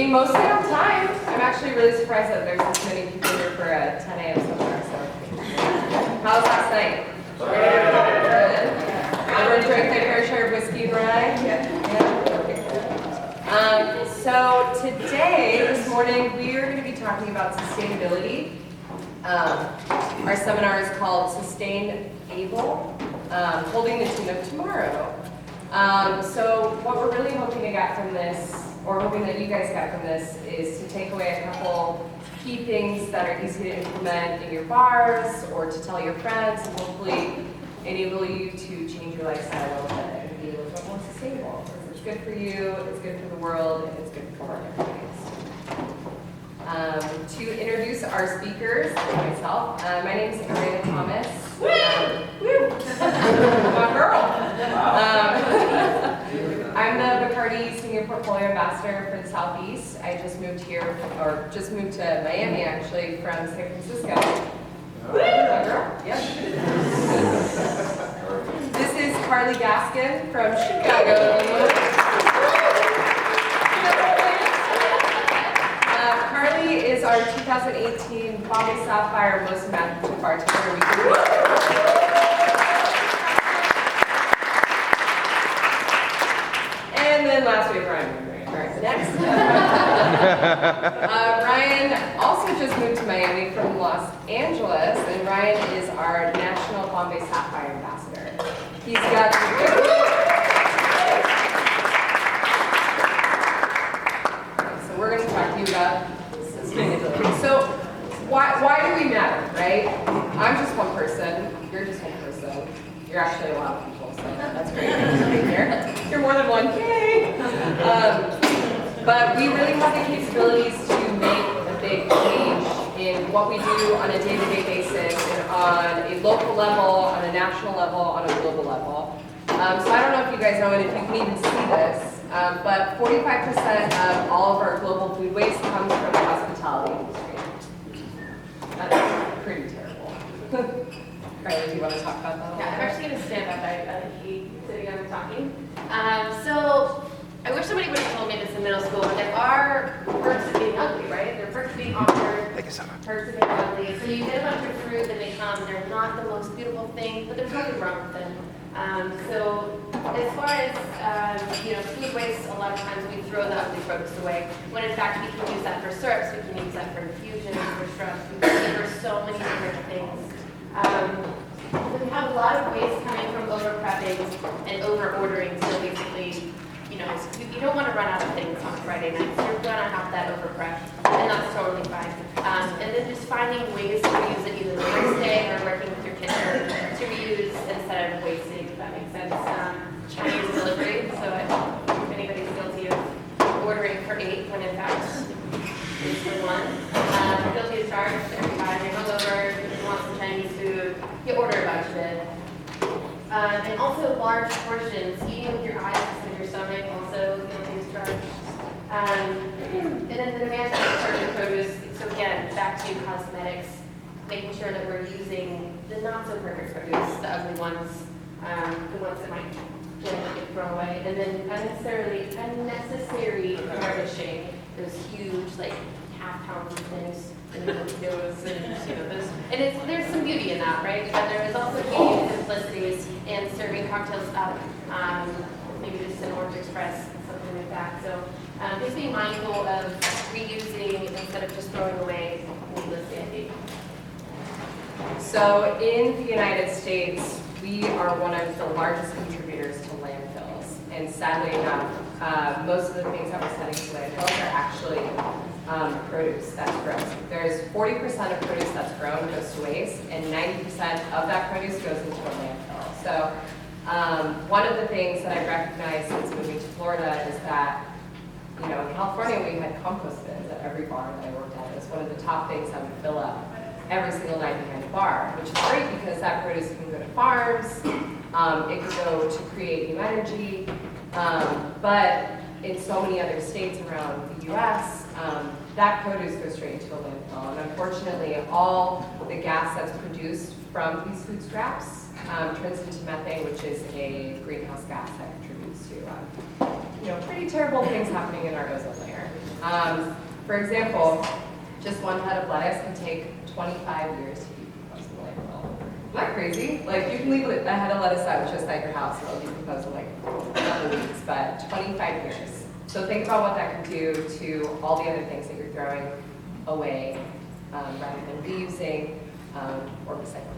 be mostly on time. I'm actually really surprised that there's this many people here for a 10 a.m. seminar. So, how was last night? Good. Everyone drank their fair share of whiskey and rye? Yeah. So today, this morning, we are going to be talking about sustainability. Our seminar is called sustainABLE, holding the tune of tomorrow. So what we're really hoping to get from this, or hoping that you guys get from this, is to take away a couple key things that are easy to implement in your bars or to tell your friends, and hopefully enable you to change your lifestyle a little bit and be a little bit more sustainable. It's good for you, it's good for the world, and it's good for everybody. To introduce our speakers and myself, my name is Amanda Thomas. My girl. I'm the Bacardi Senior Portfolio Ambassador for the Southeast. I just moved here, or just moved to Miami actually from San Francisco. My girl. Yep. This is Carly Gaskin from Chicago. Carly is our 2018 Bombay Sapphire Most Imaginative Bartender. And then last week, Ryan. All right, next. Ryan also just moved to Miami from Los Angeles, and Ryan is our National Bombay Sapphire Ambassador. He's got so we're going to talk to you about sustainability. So why do we matter, right? I'm just one person. You're just one person. You're actually a lot of people, so that's great. Thanks for being here. You're more than one. Yay! But we really have the capabilities to make a big change in what we do on a day-to-day basis, and on a local level, on a national level, on a global level. So I don't know if you guys know, and if you can even see this, but 45% of all of our global food waste comes from the hospitality industry. That's pretty terrible. Carly, do you want to talk about that? Yeah, I'm actually going to stand up. I hate sitting down and talking. So I wish somebody would have told me this in middle school, but there are perks of being ugly, right? There are perks of being awkward, perks of being ugly. So you get a bunch of fruit and they come, they're not the most beautiful thing, but there's nothing wrong with them. So as far as food waste, a lot of times we throw the ugly produce away, when in fact we can use that for syrups, we can use that for infusions, for shrubs, we can use it for so many different things. We have a lot of waste coming from over-prepping and over-ordering, so basically, you don't want to run out of things on Friday night, so you're going to have that over-prep, and that's totally fine. And then just finding ways to reuse it either the next day or working with your kitchen to reuse instead of wasting, if that makes sense. Chinese delivery, so if anybody's guilty of ordering for 8 when in fact it's for 1. Guilty as charged every time you're hungover, you want some Chinese food, you order a bunch of it. And also large portions, eating with your eyes instead of your stomach, also guilty as charged. And then the demand for certain produce, so again, back to cosmetics, making sure that we're using the not so perfect produce, the ugly ones, the ones that might get thrown away, and then unnecessary garnishing, those huge, like, half-pounds of things, and those, and there's some beauty in that, right? But there is also beauty in simplicities and serving cocktails up, maybe just an Orange Express, something like that. So just being mindful of reusing instead of just throwing away needless candy. So in the United States, we are one of the largest contributors to landfills. And sadly enough, most of the things that we're sending to landfills are actually produce that's grown. There's 40% of produce that's grown goes to waste, and 90% of that produce goes into a landfill. So one of the things that I've recognized since moving to Florida is that, in California we had compost bins at every bar that I worked at. It was one of the top things that would fill up every single night behind the bar, which is great because that produce can go to farms, it can go to create new energy, but in so many other states around the US, that produce goes straight into the landfill. And unfortunately, all the gas that's produced from these food scraps turns into methane, which is a greenhouse gas that contributes to pretty terrible things happening in our ozone layer. For example, just one head of lettuce can take 25 years to decompose in the landfill. Isn't that crazy? Like, you can leave a head of lettuce out just at your house, and it'll decompose in like a couple weeks, but 25 years. So think about what that can do to all the other things that you're throwing away rather than reusing or recycling.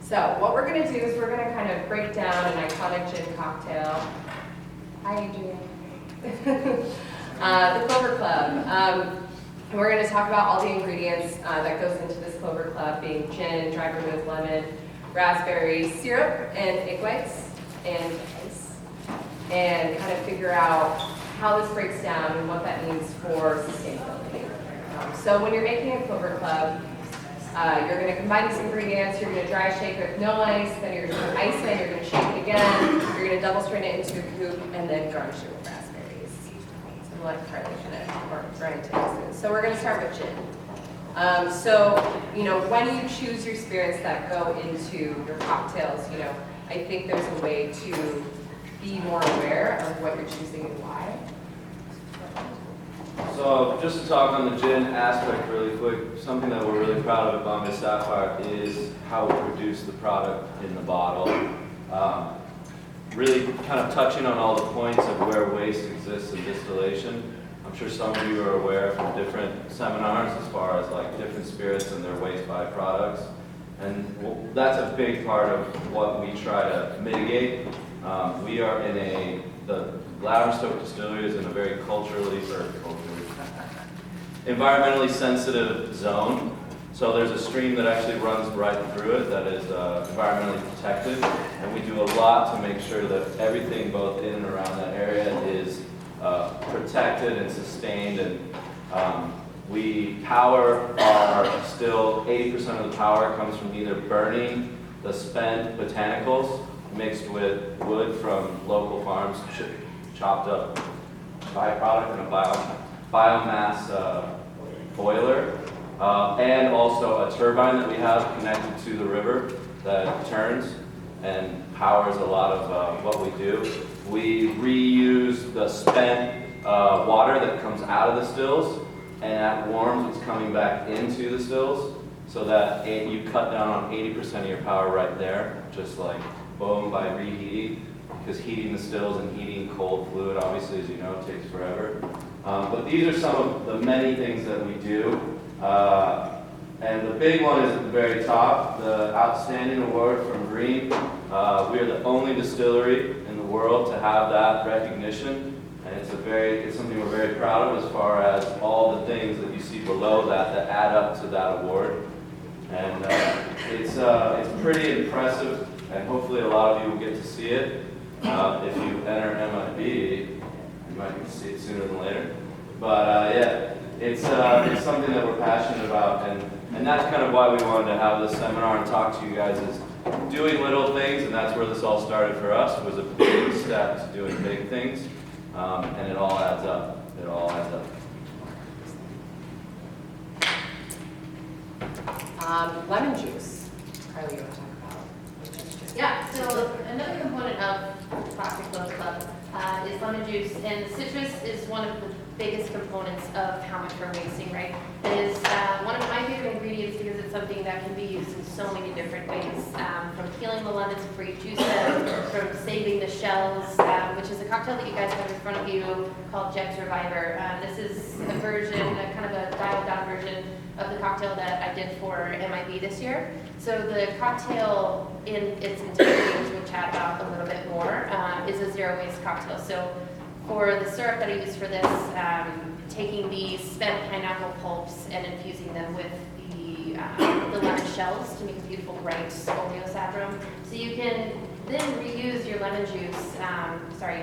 So what we're going to do is we're going to kind of break down an iconic gin cocktail. Hi, Adrian. The Clover Club. And we're going to talk about all the ingredients that goes into this Clover Club, being gin, dry vermouth, lemon, raspberry syrup, and egg whites, and ice. And kind of figure out how this breaks down and what that means for sustainability. So when you're making a Clover Club, you're going to combine these ingredients, you're going to dry shake with no ice, then you're going to put ice in, you're going to shake it again, you're going to double strain it into a coupe, and then garnish it with raspberries. So we'll let Carly kind of work right into this. So we're going to start with gin. So, when you choose your spirits that go into your cocktails, I think there's a way to be more aware of what you're choosing and why. So just to talk on the gin aspect really quick, something that we're really proud of at Bombay Sapphire is how we produce the product in the bottle. Really kind of touching on all the points of where waste exists in distillation. I'm sure some of you are aware from different seminars as far as like different spirits and their waste byproducts. And that's a big part of what we try to mitigate. We are in the Laverstoke Distillery is in a very environmentally sensitive zone. So there's a stream that actually runs right through it that is environmentally protected, and we do a lot to make sure that everything both in and around that area is protected and sustained. And we power our still 80% of the power comes from either burning the spent botanicals mixed with wood from local farms, chopped up byproduct in a biomass boiler, and also a turbine that we have connected to the river that turns and powers a lot of what we do. We reuse the spent water that comes out of the stills, and that warms what's coming back into the stills, so that you cut down on 80% of your power right there, just like boom, by reheating, because heating the stills and heating cold fluid, obviously, as you know, takes forever. But these are some of the many things that we do. And the big one is at the very top, the Outstanding Award from Green. We are the only distillery in the world to have that recognition. And it's something we're very proud of as far as all the things that you see below that add up to that award. And it's pretty impressive, and hopefully a lot of you will get to see it. If you enter MIB, you might get to see it sooner than later. But yeah, it's something that we're passionate about, and that's kind of why we wanted to have this seminar and talk to you guys, is doing little things, and that's where this all started for us. It was a big step to doing big things, and it all adds up. It all adds up. Lemon juice. Carly, you want to talk about? Yeah, so another component of Plastic Clover Club is lemon juice, and citrus is one of the biggest components of how much we're wasting, right? It is one of my favorite ingredients because it's something that can be used in so many different ways, from peeling the lemons before you juice them, from saving the shells, which is a cocktail that you guys have in front of you called Jet Survivor. This is a version, a kind of a dialed-down version of the cocktail that I did for MIB this year. So the cocktail in its entirety, which we'll chat about a little bit more, is a zero-waste cocktail. So for the syrup that I use for this, taking the spent pineapple pulps and infusing them with the lemon shells to make a beautiful bright oleosaccharum. So you can then reuse your lemon juice,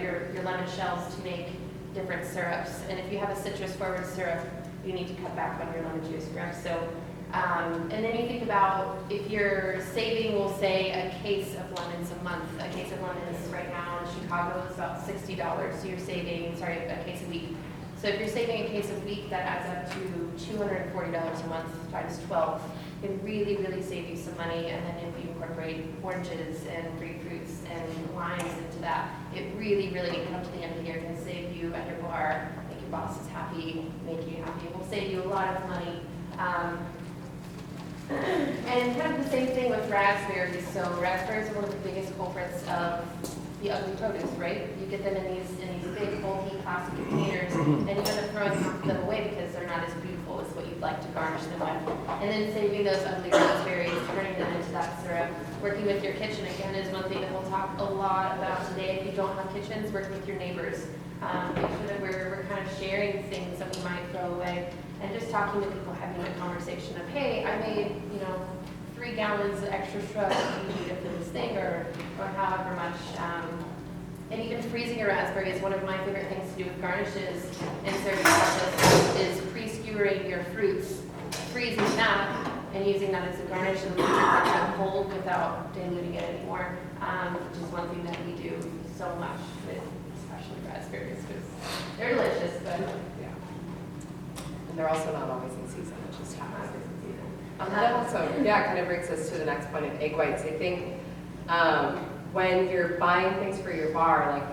your lemon shells to make different syrups. And if you have a citrus-forward syrup, you need to cut back on your lemon juice, correct? So, and then you think about if you're saving, we'll say, a case of lemons a month. A case of lemons right now in Chicago is about $60. So you're saving, a case a week. So if you're saving a case a week, that adds up to $240 a month times 12. can really, really save you some money. And then if you incorporate oranges and grapefruits and limes into that, it really, really come to the end of the year can save you at your bar, make your bosses happy, make you happy. It will save you a lot of money. And kind of the same thing with raspberries. So raspberries are one of the biggest culprits of the ugly produce, right? You get them in these big, bulky plastic containers, and you end up throwing half of them away because they're not as beautiful as what you'd like to garnish them with. And then saving those ugly raspberries, turning them into that syrup. Working with your kitchen, again, is one thing that we'll talk a lot about today. If you don't have kitchens, work with your neighbors. Make sure that we're kind of sharing things that we might throw away. And just talking to people, having a conversation of, hey, I made, 3 gallons of extra shrub for this thing, or however much. And even freezing a raspberry is one of my favorite things to do with garnishes and serving process is pre-skewering your fruits, freezing that, and using that as a garnish and leaving it cold without diluting it anymore, which is one thing that we do so much with, especially raspberries, because they're delicious, but Yeah. And they're also not always in season, which is not tough. always in season. That also, kind of brings us to the next point of egg whites. I think when you're buying things for your bar, like,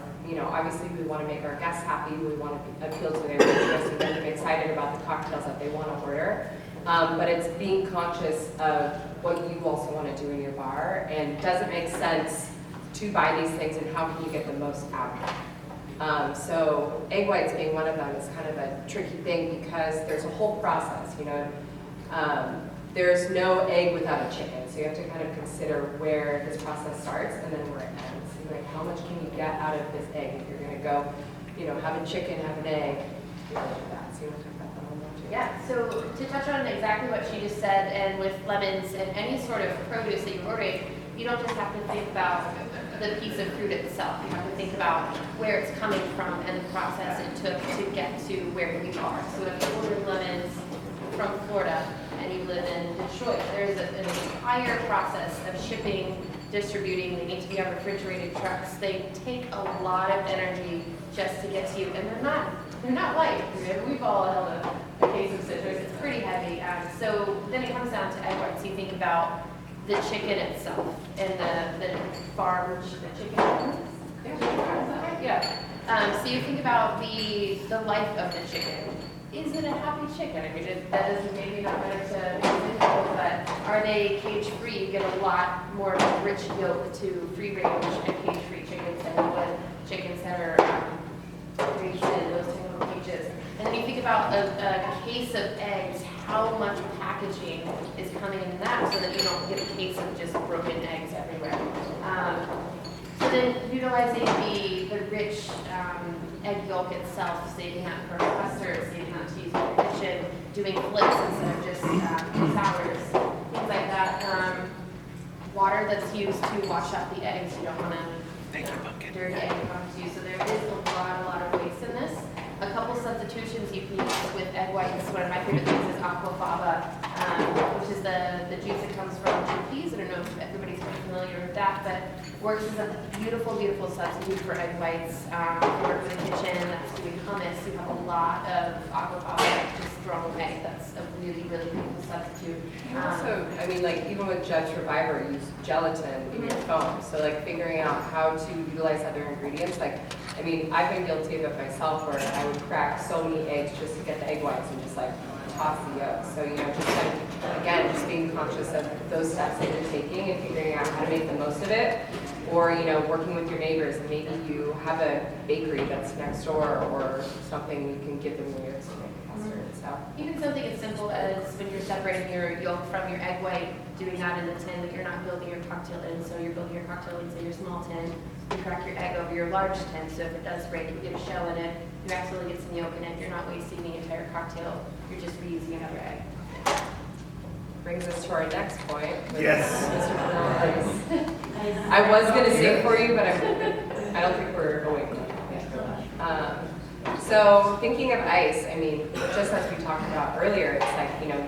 obviously we want to make our guests happy, we want to appeal to their interest and get them excited about the cocktails that they want to order. But it's being conscious of what you also want to do in your bar, and does it make sense to buy these things, and how can you get the most out of it? So egg whites being one of them is kind of a tricky thing because there's a whole process, there's no egg without a chicken, so you have to kind of consider where this process starts and then where it ends. Like, how much can you get out of this egg? If you're going to go, have a chicken, have an egg, do that. So you want to talk about that a little too? Yeah, so to touch on exactly what she just said, and with lemons and any sort of produce that you're ordering, you don't just have to think about the piece of fruit itself. You have to think about where it's coming from and the process it took to get to where you are. So if you order lemons from Florida and you live in Detroit, there's an entire process of shipping, distributing. They need to be on refrigerated trucks. They take a lot of energy just to get to you, and they're not light. We've all held a case of citrus. It's pretty heavy. So then it comes down to egg whites. You think about the chicken itself and the farm chicken. Yeah. So you think about the life of the chicken. Is it a happy chicken? I mean, that is maybe not better to example, but are they cage-free? You get a lot more rich yolk to free-range and cage-free chickens than you would chickens that are raised in those type of cages. And then you think about a case of eggs, how much packaging is coming in that so that you don't get a case of just broken eggs everywhere. So then utilizing the rich egg yolk itself, saving that for custard, saving that to use in your kitchen, doing flips instead of just sours, things like that. Water that's used to wash out the eggs, you don't want to dirty egg come to you. So there is a lot of waste in this. A couple substitutions you can use with egg whites. One of my favorite things is aquafaba, which is the juice that comes from chickpeas. I don't know if everybody's familiar with that, but works as a beautiful, beautiful substitute for egg whites. If you work in the kitchen, that's doing hummus, you have a lot of aquafaba just thrown away. That's a really, really beautiful substitute. You also, even with Judge Survivor, use gelatin in your foam. So figuring out how to utilize other ingredients. I've been guilty of it myself where I would crack so many eggs just to get the egg whites and just toss the yolks. So, just being conscious of those steps that you're taking and figuring out how to make the most of it. Or, working with your neighbors, and maybe you have a bakery that's next door or something you can give them your yolks to make a custard and stuff. Even something as simple as when you're separating your yolk from your egg white, doing that in a tin that you're not building your cocktail in. So you're building your cocktail into your small tin. You crack your egg over your large tin, so if it does break, you get a shell in it. You absolutely get some yolk in it. You're not wasting the entire cocktail. You're just reusing another egg. Brings us to our next point. Yes. I was going to sing for you, but I don't think we're going to. So thinking of ice, just as we talked about earlier, it's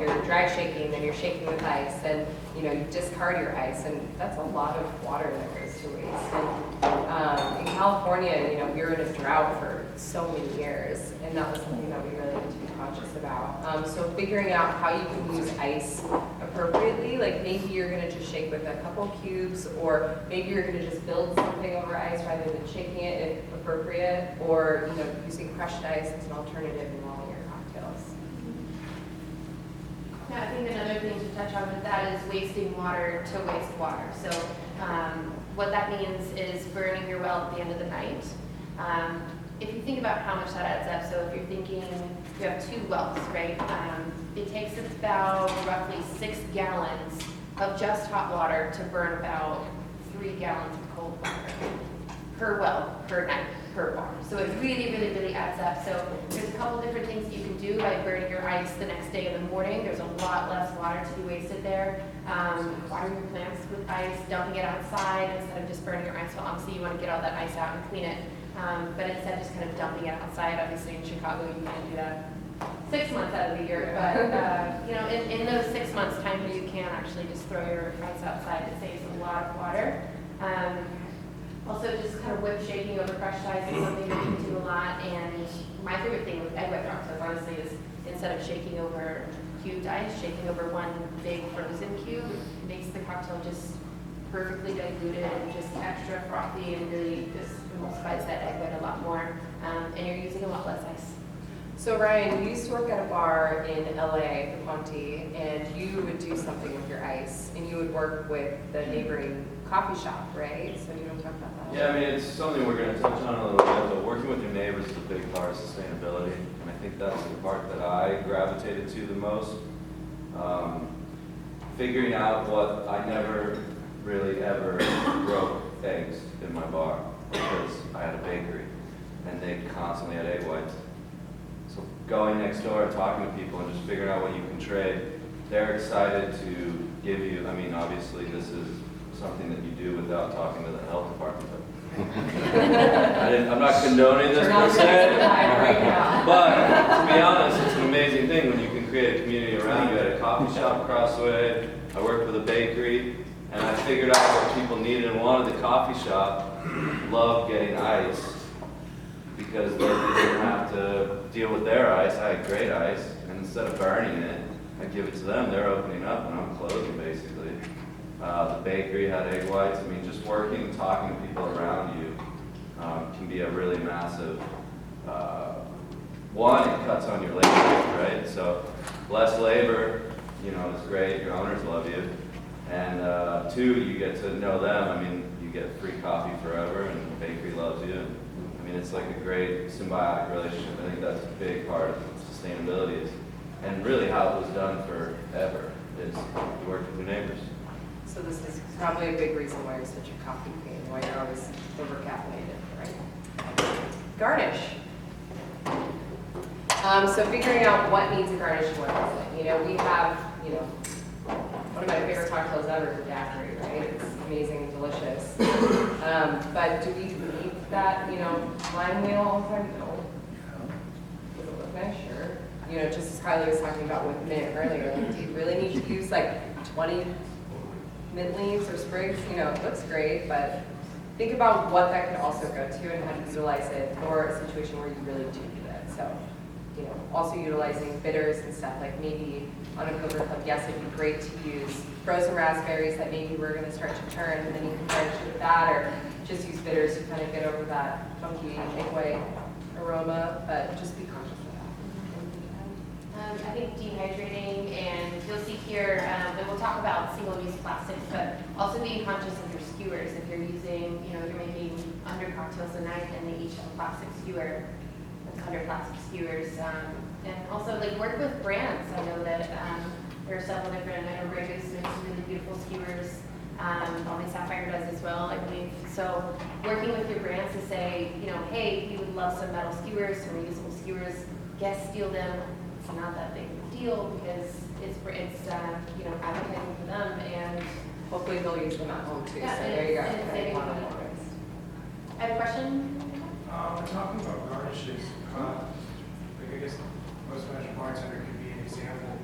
you're dry shaking, then you're shaking with ice, and you discard your ice, and that's a lot of water that goes to waste. And in California, we were in a drought for so many years, and that was something that we really need to be conscious about. So figuring out how you can use ice appropriately like maybe you're gonna just shake with a couple cubes, or maybe you're gonna just build something over ice rather than shaking it if appropriate, or using crushed ice as an alternative in rolling your cocktails. Yeah, I think another thing to touch on with that is wasting water to waste water. So what that means is burning your well at the end of the night. If you think about how much that adds up, so if you're thinking you have 2 wells, right? It takes about roughly 6 gallons of just hot water to burn about 3 gallons of cold water per well, per night, per bar. So it really, really, really adds up. So there's a couple different things you can do, like burning your ice the next day in the morning. There's a lot less water to be wasted there. Watering your plants with ice, dumping it outside instead of just burning your ice. Well, obviously you want to get all that ice out and clean it. But instead of just kind of dumping it outside, obviously in Chicago you can't do that 6 months out of the year. But in those 6 months time where you can actually just throw your ice outside, it saves a lot of water. Also, just kind of whip shaking over crushed ice is something that you can do a lot. And my favorite thing with egg white cocktails, honestly, is instead of shaking over cubed ice, shaking over one big frozen cube, it makes the cocktail just perfectly diluted and just extra frothy, and really just emulsifies that egg white a lot more. And you're using a lot less ice. So Ryan, you used to work at a bar in LA, the Ponte, and you would do something with your ice, and you would work with the neighboring coffee shop, right? So you want to talk about that? Yeah, I mean, it's something we're going to touch on a little bit, but working with your neighbors is a big part of sustainability, and I think that's the part that I gravitated to the most. Figuring out what I never really ever broke eggs in my bar because I had a bakery, and they constantly had egg whites. So going next door and talking to people and just figuring out what you can trade, they're excited to give you, I mean, obviously this is something that you do without talking to the health department. I'm not condoning this per se, but to be honest, it's an amazing thing when you can create a community around you. At a coffee shop across the way, I worked with a bakery, and I figured out what people needed and wanted. The coffee shop loved getting ice because they didn't have to deal with their ice. I had great ice, and instead of burning it, I give it to them. They're opening up, and I'm closing basically. The bakery had egg whites. I mean, just working and talking to people around you can be a really massive, one, it cuts on your labor, right? So less labor, is great. Your owners love you. And 2, you get to know them. I mean, you get free coffee forever, and the bakery loves you. I mean, it's like a great symbiotic relationship. I think that's a big part of sustainability, and really how it was done forever is you work with your neighbors. So this is probably a big reason why you're such a coffee queen, why you're always over-caffeinated, right? Garnish. So figuring out what needs a garnish and what doesn't. We have, one of my favorite cocktails ever is a daiquiri, right? It's amazing and delicious. But do we need that, lime wheel all the time? No. Does it look nice? Sure. Just as Kylie was talking about with mint earlier, do you really need to use like 20 mint leaves or sprigs? It looks great, but think about what that could also go to and how to utilize it for a situation where you really do need it. So, also utilizing bitters and stuff, like maybe on a Cooper Club, yes, it'd be great to use frozen raspberries that maybe we're going to start to turn, and then you can garnish it with that, or just use bitters to kind of get over that funky egg white aroma, but just be conscious of that. I think dehydrating, and you'll see here, and we'll talk about single-use plastics, but also being conscious of your skewers. If you're using, you're making 100 cocktails a night, and they each have a plastic skewer, 100 plastic skewers, and also like work with brands. I know that there are several different. I know Grey Goose makes some really beautiful skewers. Bombay Sapphire does as well, I believe. So working with your brands to say, hey, we would love some metal skewers, some reusable skewers. Guests steal them. It's not that big of a deal because it's advertising for them, and Hopefully they'll use them at home too. Yeah, so there you go. and saving money. I have a question. We're talking about garnishes. I guess most fashion bartender could be an example.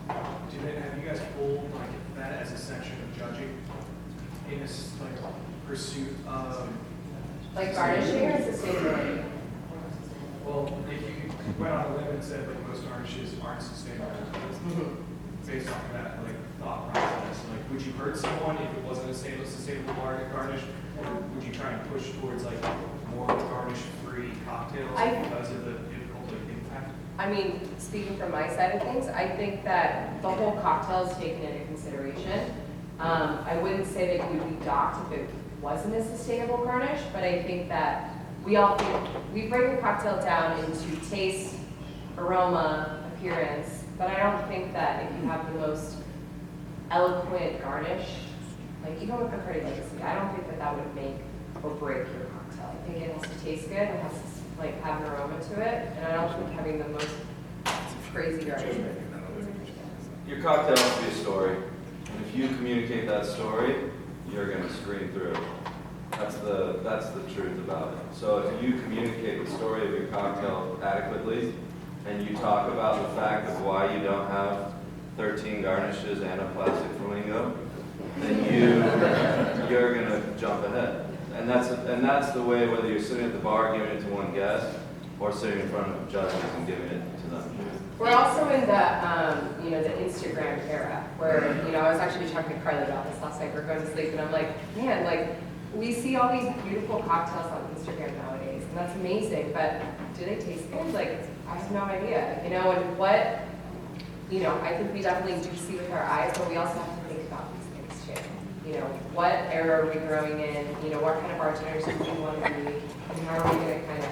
Have you guys pulled that as a section of judging in this pursuit of Like garnishing or sustainability? Well, if you went on a limb and said most garnishes aren't sustainable, based on that thought you hurt someone if it wasn't a sustainable garnish? Or would you try and push towards like more garnish-free cocktails because of the difficult impact? I mean, speaking from my side of things, I think that the whole cocktail is taken into consideration. I wouldn't say that you would be docked if it wasn't a sustainable garnish, but I think that we break a cocktail down into taste, aroma, appearance, but I don't think that if you have the most eloquent garnish, like even with Bacardi Legacy, I don't think that that would make or break your cocktail. I think it has to taste good, it has to like have an aroma to it, and I don't think having the most crazy garnish. Your cocktail has to be a story. And if you communicate that story, you're going to scream through it. That's the truth about it. So if you communicate the story of your cocktail adequately, and you talk about the fact of why you don't have 13 garnishes and a plastic flamingo, then you're going to jump ahead. And that's the way, whether you're sitting at the bar giving it to one guest, or sitting in front of judges and giving it to them. We're also in the Instagram era where, I was actually talking to Carly about this last night. We're going to sleep, and I'm like, man, like, we see all these beautiful cocktails on Instagram nowadays, and that's amazing, but do they taste good? Like, I have no idea, and what, I think we definitely do see with our eyes, but we also have to think about these things too. What era are we growing in? What kind of bartenders do we want to be? And how are we going to kind of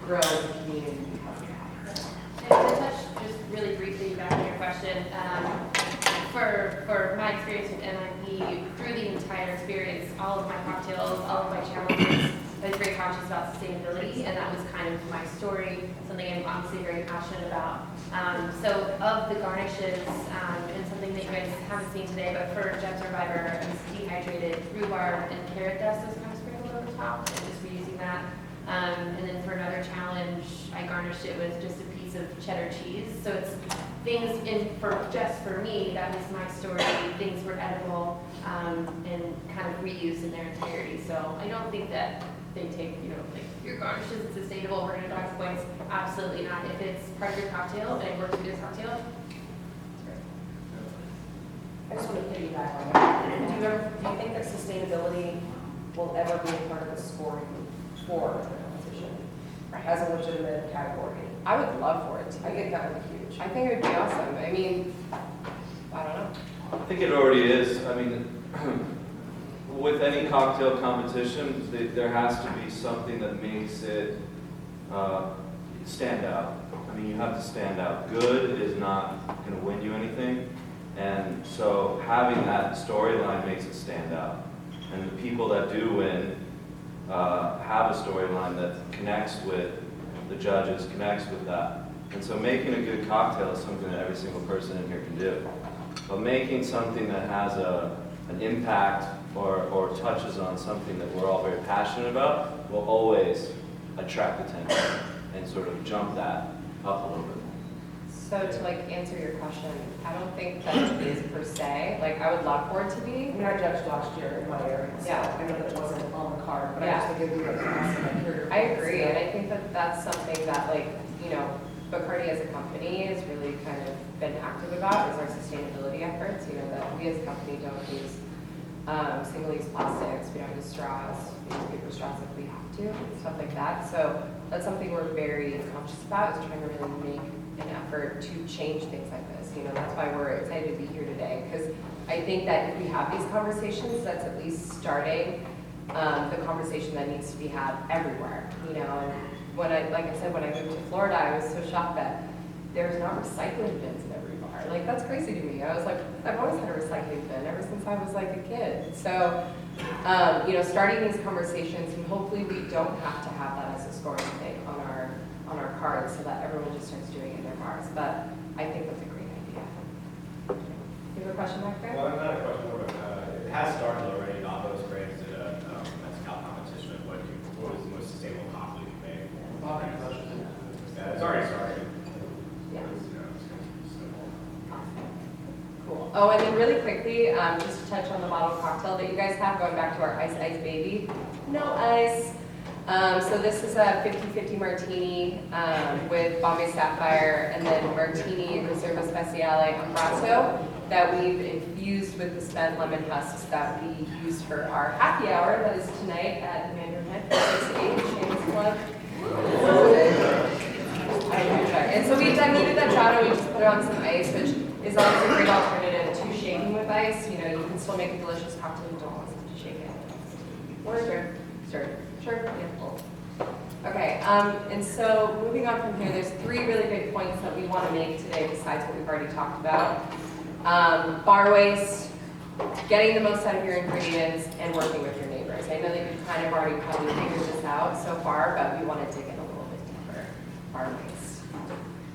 grow the community because of that? And to touch just really briefly back on your question, for my experience with NIP, through the entire experience, all of my cocktails, all of my challenges, I was very conscious about sustainability, and that was kind of my story, something I'm obviously very passionate about. So of the garnishes, and something that you guys haven't seen today, but for Jet Survivor, it's dehydrated rhubarb and carrot dust was kind of sprinkled over top, and just reusing that. And then for another challenge, I garnished it with just a piece of cheddar cheese. So it's things just for me, that was my story, things were edible, and kind of reused in their entirety. So I don't think that they take, like, your garnish isn't sustainable, we're gonna dock points. Absolutely not. If it's part of your cocktail and it works with your cocktail, it's great. I just want to piggyback on that. Do you think that sustainability will ever be a part of the scoring for the competition as a legitimate category? I would love for it to I be. think that would be huge. I think it would be awesome. I mean, I don't know. I think it already is. I mean, with any cocktail competition, there has to be something that makes it stand out. I mean, you have to stand out. Good is not going to win you anything. And so having that storyline makes it stand out. And the people that do win have a storyline that connects with the judges, connects with that. And so making a good cocktail is something that every single person in here can do. But making something that has an impact or touches on something that we're all very passionate about will always attract attention and sort of jump that up a little bit. So to answer your question, I don't think that it is per se. I would love for it to be. I mean, I judged last year in my area, so Yeah. I know that it wasn't on the card, but Yeah. I just think it would be awesome. I agree, and I think that that's something that Bacardi as a company has really kind of been active about is our sustainability efforts. That we as a company don't use single-use plastics, we don't use straws, we use paper straws if we have to, stuff like that. So that's something we're very conscious about, is trying to really make an effort to change things like this. That's why we're excited to be here today, because I think that if we have these conversations, that's at least starting the conversation that needs to be had everywhere. And when like I said, when I moved to Florida, I was so shocked that there's not recycling bins in every bar. That's crazy to me. I was like, I've always had a recycling bin ever since I was a kid. So, starting these conversations, and hopefully we don't have to have that as a scoring thing on our cards, so that everyone just starts doing it in their bars. But I think that's a great idea. You have a question back there? Well, not a question, more of it has started already. Those brands did a mezcal competition of what was the most sustainable cocktail you made. It's already started. Yeah. Cool. Oh, and then really quickly, just to touch on the bottle cocktail that you guys have, going back to our Ice Ice Baby. No ice. So this is a 50-50 martini with Bombay Sapphire, and then martini Reserva Speciale Ambrasso. that we've infused with the spent lemon husks that we used for our happy hour that is tonight at the Mandarin Head, 6-8 Shameless Plug. And so we diluted that chata, we just put it on some ice, which is also a great alternative to shaking with ice. You know, you can still make a delicious cocktail, you don't want to shake it. Or stir. Sure, yeah, both. Okay, and so moving on from here, there's 3 really big points that we want to make today besides what we've already talked about. Bar waste, getting the most out of your ingredients, and working with your neighbors. I know that you've kind of already probably figured this out so far, but we want to dig in a little bit deeper. Bar waste.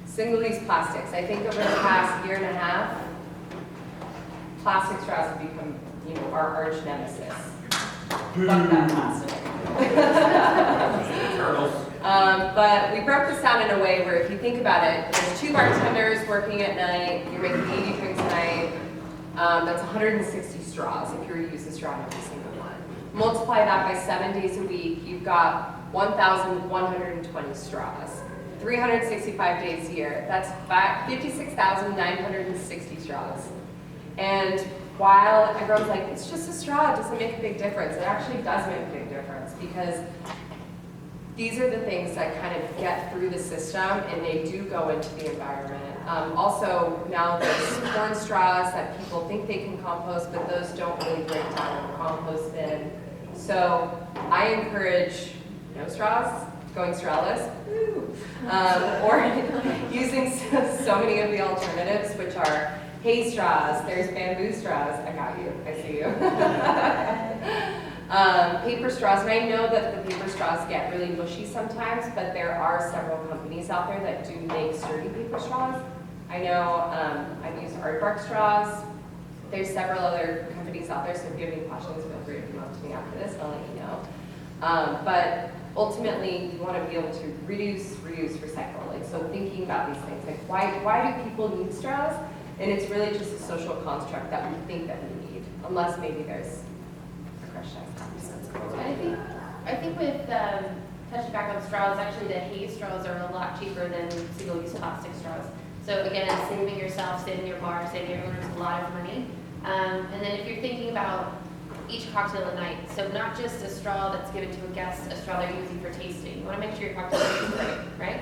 Single-use plastics. I think over the past year and a half, plastic straws have become, you know, our arch nemesis. Fuck that plastic. But we broke this down in a way where if you think about it, there's 2 bartenders working at night, you're making 80 drinks a night, that's 160 straws if you were to use a straw in every single one. Multiply that by 7 days a week, you've got 1,120 straws. 365 days a year, that's 56,960 straws. And while everyone's like, it's just a straw, it doesn't make a big difference, it actually does make a big difference because these are the things that kind of get through the system and they do go into the environment. Also, now there's corn straws that people think they can compost, but those don't really break down in the compost bin. So I encourage no straws, going strawless, or using so many of the alternatives, which are hay straws, there's bamboo straws, I got you, I see you. Paper straws, and I know that the paper straws get really mushy sometimes, but there are several companies out there that do make sturdy paper straws. I know I've used Aardvark straws. There's several other companies out there, so if you have any questions, feel free to come up to me after this, I'll let you know. But ultimately, you want to be able to reduce, reuse, recycle. Like, so thinking about these things, like why do people need straws? And it's really just a social construct that we think that we need, unless maybe there's a crush sense. I think with touching back on straws, actually the hay straws are a lot cheaper than single-use plastic straws. So again, saving yourself, saving your bar, saving your owners a lot of money. And then if you're thinking about each cocktail a night, so not just a straw that's given to a guest, a straw they're using for tasting. You want to make sure your cocktail tastes great, right?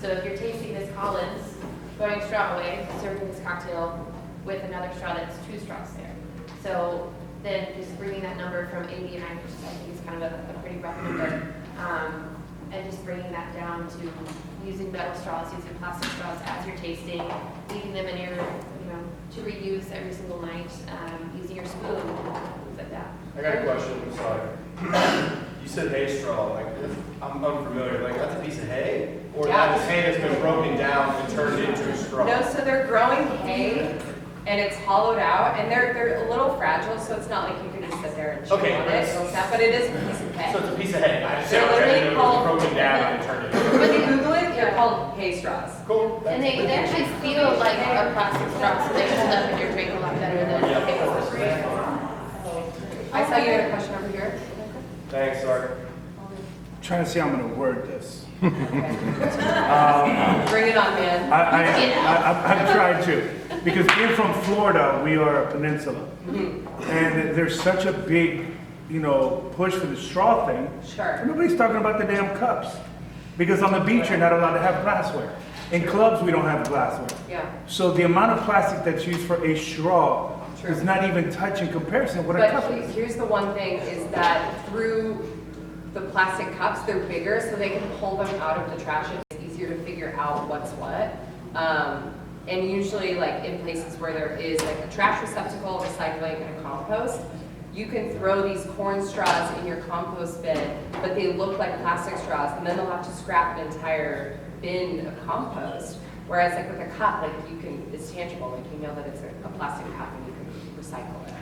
So if you're tasting this Collins, throwing straw away, serving this cocktail with another straw that's 2 straws there. So then just bringing that number from 80 to 90%, I think is kind of a pretty rough number. And just bringing that down to using metal straws, using plastic straws as you're tasting, leaving them in your, to reuse every single night, using your spoon, things like that. I got a question, I'm sorry. You said hay straw, like, I'm unfamiliar, like, that's a piece of hay? Or that is hay that's been broken down and turned into a straw? No, so they're growing hay, and it's hollowed out, and they're a little fragile, so it's not like you can just sit there and chew on it, but it is a piece of hay. So it's a piece of hay, I just They're said, okay, literally it was called- broken down and turned into a When you Google it, they're called hay straws. Cool. And they actually feel like a plastic straw, so they hold up in your drink a lot better than paper. I saw you had a question over here. Thanks, sorry. Trying to see how I'm going to word this. Bring it on, man. I've tried to. Because being from Florida, we are a peninsula. And there's such a big, push for the straw thing. Sure. Nobody's talking about the damn cups. Because on the beach, you're not allowed to have glassware. In clubs, we don't have glassware. Yeah. So the amount of plastic that's used for a straw does not even touch in comparison what a cup But is. here's the one thing, is that through the plastic cups, they're bigger, so they can pull them out of the trash. It's easier to figure out what's what. And usually, like in places where there is like a trash receptacle, recycling, and a compost, you can throw these corn straws in your compost bin, but they look like plastic straws, and then they'll have to scrap an entire bin of compost. Whereas like with a cup, like it's tangible, like you know that it's a plastic cup and you can recycle it.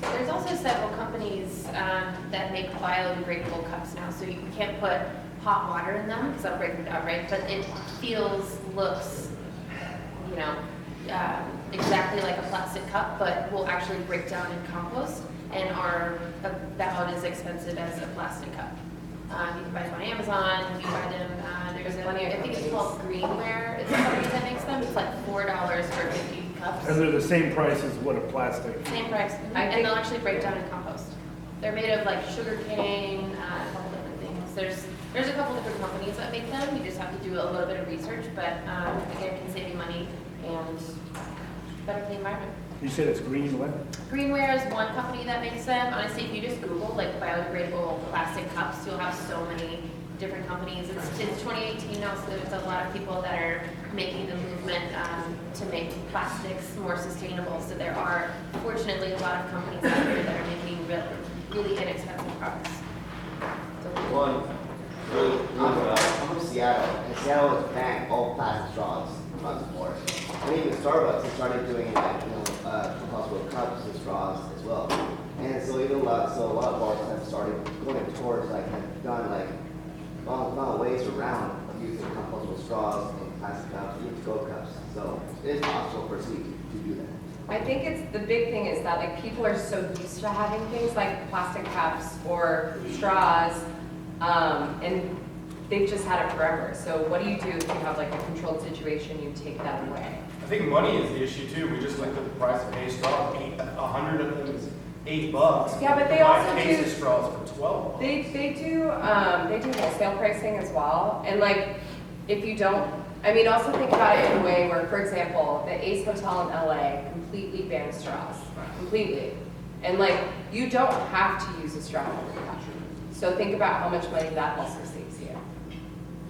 There's also several companies that make biodegradable cups now, so you can't put hot water in them because that'll break them down, right? But it looks, exactly like a plastic cup, but will actually break down in compost and are about as expensive as a plastic cup. You can buy them on Amazon, you can buy them, I think it's called Greenware, it's a company that makes them, it's like $4 for 50 cups. And they're the same price as what a plastic. Same price, and they'll actually break down in compost. They're made of like sugar cane, a couple different things. There's a couple different companies that make them. You just have to do a little bit of research, but again, it can save you money and better for the environment. You said it's green what? Greenware is one company that makes them. Honestly, if you just Google like biodegradable plastic cups, you'll have so many different companies. It's 2018 now, so there's a lot of people that are making the movement to make plastics more sustainable. So there are, fortunately, a lot of companies out there that are making really inexpensive products. One, I'm from Seattle, and Seattle has banned all plastic straws across the board. And even Starbucks has started doing like, compostable cups and straws as well. And so even a lot of bars have started going towards have done found ways around using compostable straws and plastic cups and to-go cups. So it is possible for city to do that. I think it's, the big thing is that like people are so used to having things like plastic cups or straws, and they've just had it forever. So what do you do if you have like a controlled situation, you take that away? I think money is the issue too. We just looked at the price of hay straw. 100 of them is $8. Yeah, but they You buy also case do- of straws for $12. They do wholesale pricing as well. And like, if you don't, I mean, also think about it in a way where, for example, the Ace Hotel in LA completely bans straws, completely. And like, you don't have to use a straw in your cup. So think about how much money that also saves you.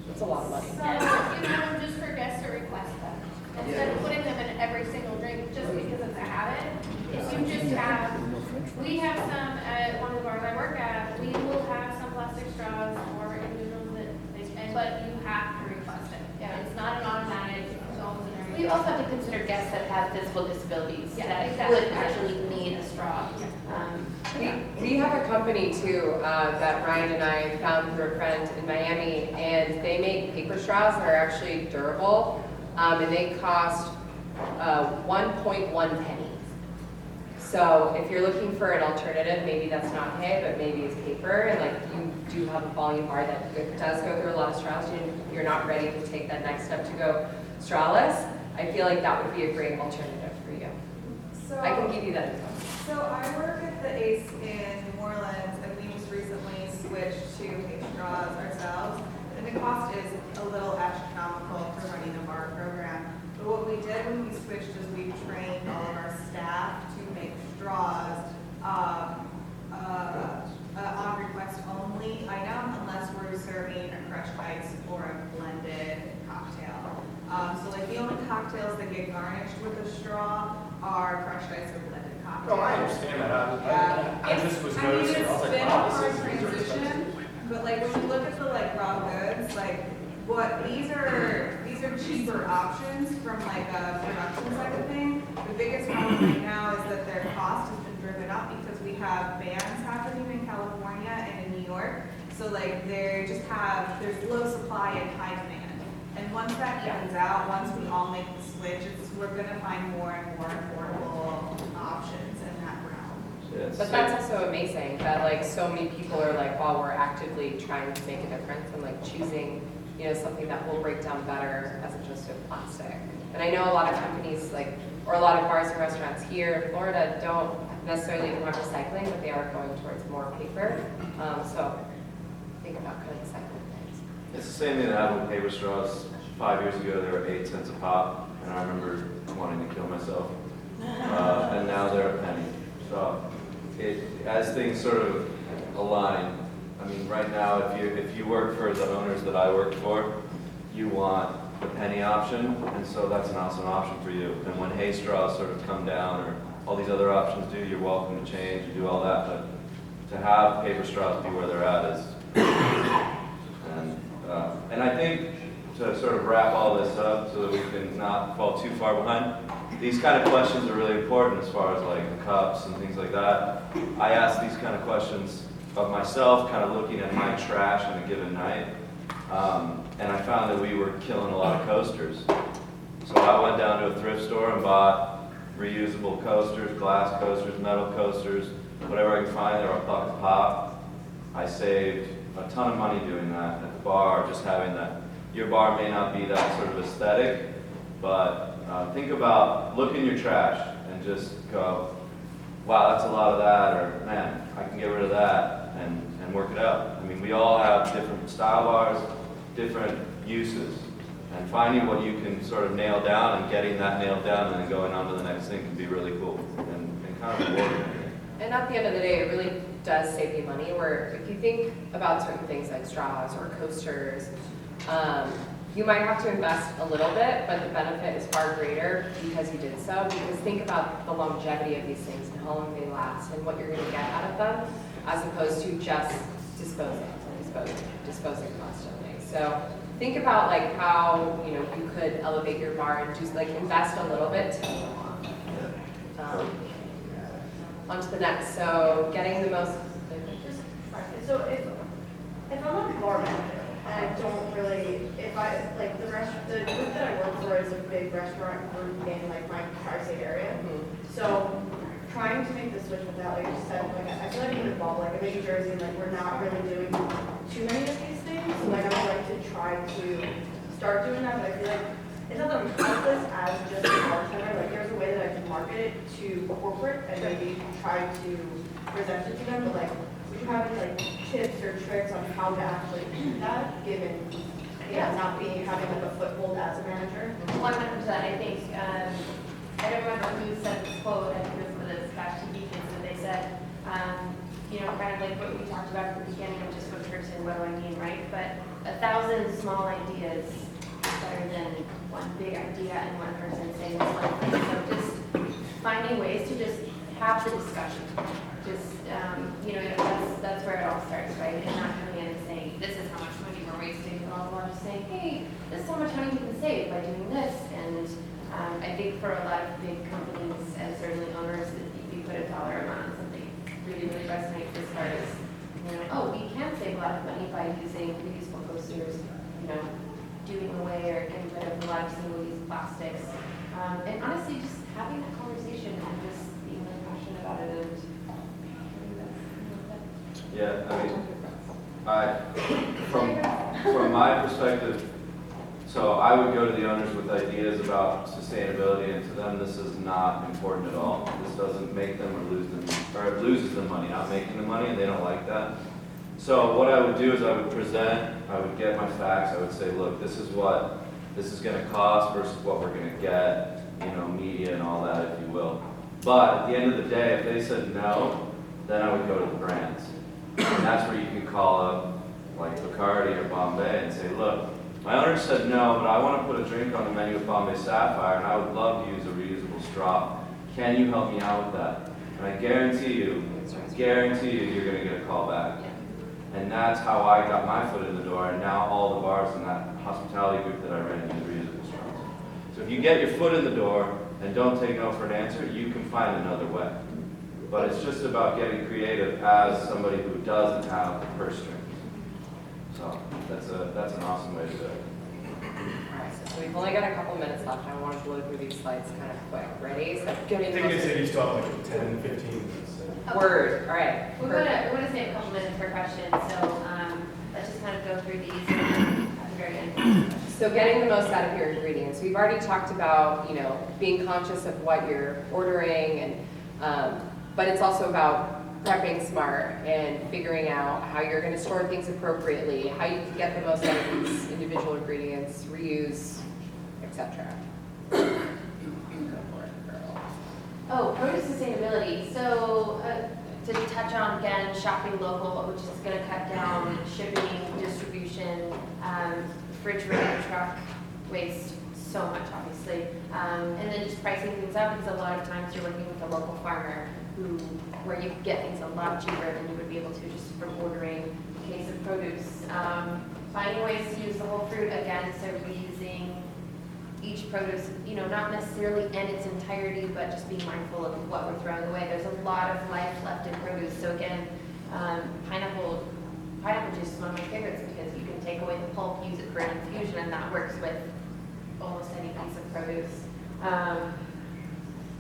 That's a lot of money. So you have them just for guests to request them, instead of putting them in every single drink just because it's a habit. If you just have, we have some at one of the bars I work at, we will have some plastic straws for individuals but you have to request it. Yeah, it's not an automatic, it's always an We also have to consider guests that have physical disabilities Yeah, that exactly. would actually need a straw. We have a company too that Ryan and I found through a friend in Miami, and they make paper straws that are actually durable, and they cost 1.1 penny. So if you're looking for an alternative, maybe that's not hay, but maybe it's paper, and like you do have a volume bar that does go through a lot of straws, and you're not ready to take that next step to go strawless, I feel like that would be a great alternative for you. So, I can give you that info. so I work at the Ace in New Orleans, and we just recently switched to hay straws ourselves. And the cost is a little astronomical for running a bar program. But what we did when we switched is we trained all of our staff to make straws on request only item, unless we're serving a crushed ice or a blended cocktail. So like the only cocktails that get garnished with a straw are crushed ice or blended cocktails. No, I understand that. I just was I mean, noticing, I was it's like, been a wow, hard these are transition, expensive. but like when you look at the like raw goods, like what these are cheaper options from like a production side of thing. The biggest problem right now is that their cost has been driven up because we have bans happening in California and in New York. So like there's low supply and high demand. And once that evens out, once we all make the switch, we're gonna find more and more affordable options in that realm. But that's also amazing that like so many people are like, wow, we're actively trying to make a difference and like choosing, you know, something that will break down better as opposed to plastic. And I know a lot of companies like, or a lot of bars and restaurants here in Florida don't necessarily even have recycling, but they are going towards more paper. So think about kind of recycling things. It's the same thing that happened with paper straws. 5 years ago, they were 8 cents a pop, and I remember wanting to kill myself. And now they're a penny. So as things sort of align, I mean, right now, if you work for the owners that I work for, you want the penny option, and so that's an awesome option for you. And when hay straws sort of come down, or all these other options do, you're welcome to change and do all that. But to have paper straws be where they're at is, and I think to sort of wrap all this up so that we can not fall too far behind, these kind of questions are really important as far as like the cups and things like that. I ask these kind of questions of myself, kind of looking at my trash on a given night, and I found that we were killing a lot of coasters. So I went down to a thrift store and bought reusable coasters, glass coasters, metal coasters, whatever I could find. They were a buck a pop. I saved a ton of money doing that at the bar, just having that. Your bar may not be that sort of aesthetic, but Think about, look in your trash and just go, wow, that's a lot of that, or man, I can get rid of that, and work it out. I mean, we all have different style bars, different uses, and finding what you can sort of nail down and getting that nailed down and then going on to the next thing can be really cool and kind of rewarding. And at the end of the day, it really does save you money, where if you think about certain things like straws or coasters, you might have to invest a little bit, but the benefit is far greater because you did so. Because think about the longevity of these things and how long they last and what you're going to get out of them, as opposed to just disposing constantly. So think about like how you could elevate your bar and just like invest a little bit to move on. On to the next. So getting the most. So if I'm a bar manager and I don't really, if I, like the group that I work for is a big restaurant group in like my tri-state area. So trying to make the switch with that, like you said, like I feel like I'm involved, like I'm in New Jersey, and like we're not really doing too many of these things. So like I would like to try to start doing that, but I feel like it's not that I'm helpless as just a bartender. Like there's a way that I can market it to corporate and maybe try to present it to them, but like would you have any like tips or tricks on how to actually do that, given not having like a foothold as a manager? 100%. I think I don't remember who said this quote. I think it was one of the Scotch TV kids, and they said, kind of like what we talked about at the beginning of just one person. What do I mean, right? But 1,000 small ideas is better than one big idea and one person saying this one thing. So just finding ways to just have the discussion. Just that's where it all starts, right? And not coming in and saying, this is how much money we're wasting, but all just saying, hey, this is how much money you can save by doing this. And I think for a lot of big companies and certainly owners, if you put a dollar amount on something, really resonates as far as, we can save a lot of money by using reusable coasters, doing away or getting rid of a lot of single-use plastics. And honestly, just having that conversation and just being really passionate about it. Yeah, I mean, from my perspective, so I would go to the owners with ideas about sustainability, and to them this is not important at all. This doesn't make them or lose them, or it loses them money, not making them money, and they don't like that. So what I would do is I would present, I would get my facts, I would say, look, this is what this is going to cost versus what we're going to get, media and all that, if you will. But at the end of the day, if they said no, then I would go to the brands. And that's where you can call up like Bacardi or Bombay and say, look, my owner said no, but I want to put a drink on the menu of Bombay Sapphire, and I would love to use a reusable straw. Can you help me out with that? And I guarantee you, you're going to get a call back. And that's how I got my foot in the door, and now all the bars in that hospitality group that I ran use reusable straws. So if you get your foot in the door and don't take no for an answer, you can find another way. But it's just about getting creative as somebody who doesn't have the purse strings. So that's an awesome way to do it. Alright, so we've only got a couple minutes left. I want to blow through these slides kind of quick. Ready? So I think they said you still have like 10, 15 minutes. Word. All right. We're gonna save a couple minutes per question, so let's just kind of go through these at the very end. So getting the most out of your ingredients. We've already talked about, being conscious of what you're ordering, and but it's also about prepping smart and figuring out how you're going to store things appropriately, how you can get the most out of these individual ingredients, reuse, etc. Oh, produce sustainability. So to touch on again, shopping local, which is going to cut down shipping, distribution, refrigerator truck waste so much, obviously. And then just pricing things out, because a lot of times you're working with a local farmer where you get things a lot cheaper than you would be able to just from ordering a case of produce. Finding ways to use the whole fruit again, so reusing each produce, not necessarily in its entirety, but just being mindful of what we're throwing away. There's a lot of life left in produce. So again, pineapple juice is one of my favorites because you can take away the pulp, use it for an infusion, and that works with almost any piece of produce.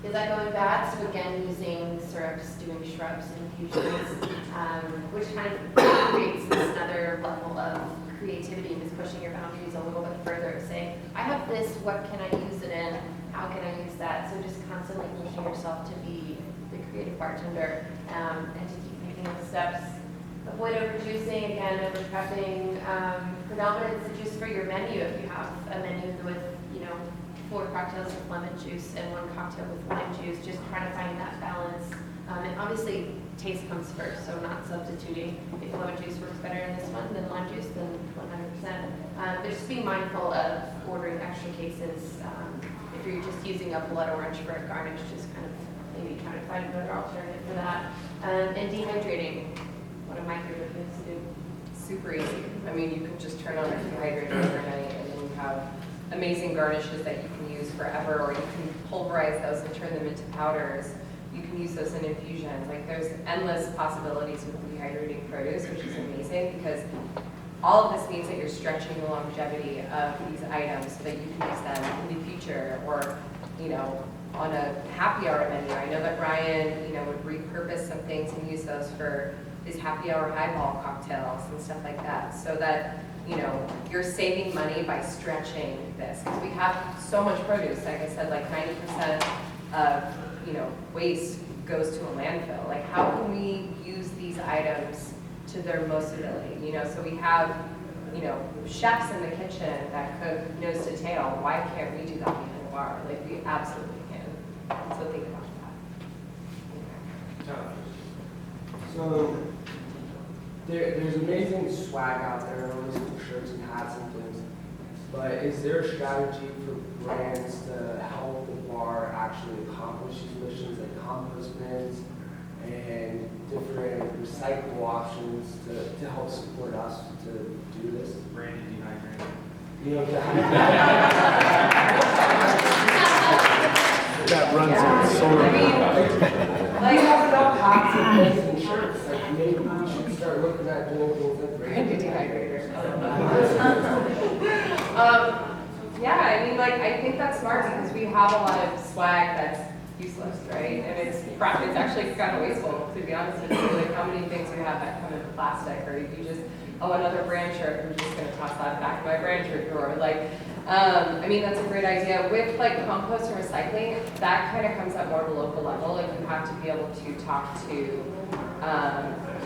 Is that going bad? So again, using syrups, doing shrubs, infusions, which kind of creates this another level of creativity and just pushing your boundaries a little bit further, saying, I have this, what can I use it in? how can I use that? So just constantly pushing yourself to be the creative bartender and to keep making those steps. Avoid overjuicing, again, overprepping. Predominance the juice for your menu if you have a menu with, 4 cocktails with lemon juice and 1 cocktail with lime juice. Just try to find that balance. And obviously, taste comes first, so not substituting. If lemon juice works better in this one than lime juice, then 100%. Just be mindful of ordering extra cases. If you're just using a blood orange for a garnish, just kind of maybe try to find another alternative for that. And dehydrating, one of my favorite things to do. Super easy. I mean, you can just turn on a dehydrator overnight and then you have amazing garnishes that you can use forever, or you can pulverize those and turn them into powders. You can use those in infusions. Like, there's endless possibilities with dehydrating produce, which is amazing because all of this means that you're stretching the longevity of these items so that you can use them in the future, or, on a happy hour menu. I know that Ryan, would repurpose some things and use those for his happy hour highball cocktails and stuff like that, so that, you're saving money by stretching this. Because we have so much produce, like I said, like 90% of, waste goes to a landfill. Like, how can we use these items to their most ability? So we have, chefs in the kitchen that cook nose to tail. Why can't we do that behind a bar? Like, we absolutely can. So think about that. So there's amazing swag out there, all these shirts and hats and things. But is there a strategy for brands to help the bar actually accomplish these missions, like compost bins and different recyclable options to help support us to do this? Brandy dehydrated. That runs on solar. We have enough hats and things and shirts. Like, maybe we should start looking at doing things like Brandy dehydrators. I think that's smart because we have a lot of swag that's useless, right? And it's actually kind of wasteful, to be honest with you. Like, how many things we have that come in plastic, or you just, another brand shirt, I'm just gonna toss that back in my brand shirt drawer. That's a great idea. With compost and recycling, that kind of comes at more of a local level. Like, you have to be able to talk to